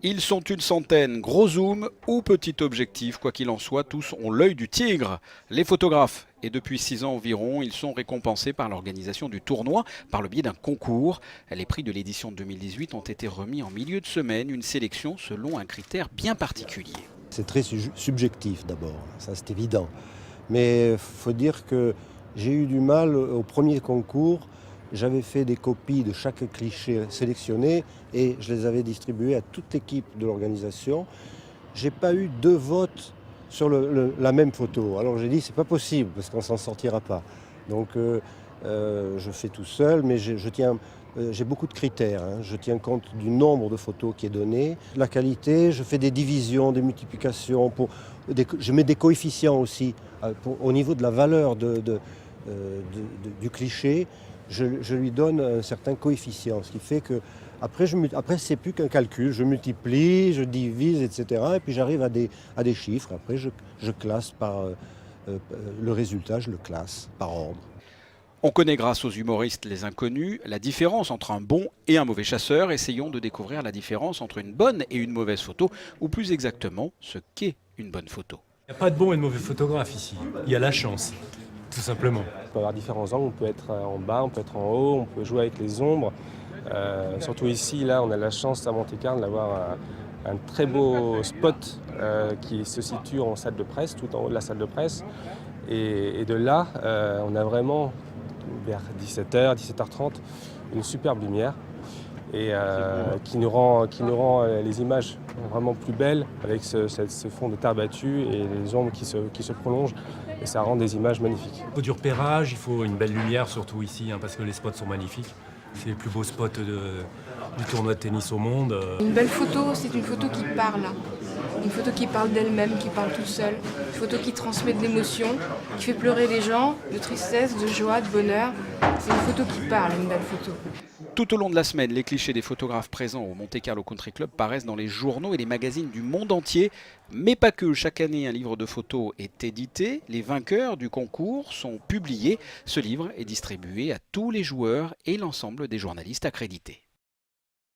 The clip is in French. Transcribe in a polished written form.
Ils sont une centaine, gros zoom ou petit objectif, quoi qu'il en soit, tous ont l'œil du tigre. Les photographes, et depuis 6 ans environ, ils sont récompensés par l'organisation du tournoi par le biais d'un concours. Les prix de l'édition 2018 ont été remis en milieu de semaine, une sélection selon un critère bien particulier. C'est très subjectif d'abord, ça c'est évident. Mais il faut dire que j'ai eu du mal au premier concours. J'avais fait des copies de chaque cliché sélectionné et je les avais distribuées à toute l'équipe de l'organisation. J'ai pas eu 2 votes sur la même photo. Alors j'ai dit c'est pas possible parce qu'on s'en sortira pas. Donc je fais tout seul, mais j'ai beaucoup de critères, hein. Je tiens compte du nombre de photos qui est donné, la qualité, je fais des divisions, des multiplications, je mets des coefficients aussi au niveau de la valeur du cliché. Je lui donne un certain coefficient, ce qui fait que après c'est plus qu'un calcul, je multiplie, je divise, etc. Et puis j'arrive à des chiffres. Après je classe par le résultat, je le classe par ordre. On connaît grâce aux humoristes Les Inconnus la différence entre un bon et un mauvais chasseur. Essayons de découvrir la différence entre une bonne et une mauvaise photo, ou plus exactement ce qu'est une bonne photo. Il n'y a pas de bon et de mauvais photographe ici, il y a la chance, tout simplement. On peut avoir différents angles, on peut être en bas, on peut être en haut, on peut jouer avec les ombres. Surtout ici, là, on a la chance à Monte-Carlo d'avoir un très beau spot qui se situe en salle de presse, tout en haut de la salle de presse. Et de là, on a vraiment, vers 17h, 17h30, une superbe lumière et qui nous rend les images vraiment plus belles avec ce fond de terre battue et les ombres qui se prolongent. Et ça rend des images magnifiques. Il faut du repérage, il faut une belle lumière, surtout ici, parce que les spots sont magnifiques. C'est les plus beaux spots du tournoi de tennis au monde. Une belle photo, c'est une photo qui parle. Une photo qui parle d'elle-même, qui parle tout seul. Une photo qui transmet de l'émotion, qui fait pleurer les gens, de tristesse, de joie, de bonheur. C'est une photo qui parle, une belle photo. Tout au long de la semaine, les clichés des photographes présents au Monte Carlo Country Club paraissent dans les journaux et les magazines du monde entier. Mais pas que. Chaque année, un livre de photos est édité. Les vainqueurs du concours sont publiés. Ce livre est distribué à tous les joueurs et l'ensemble des journalistes accrédités.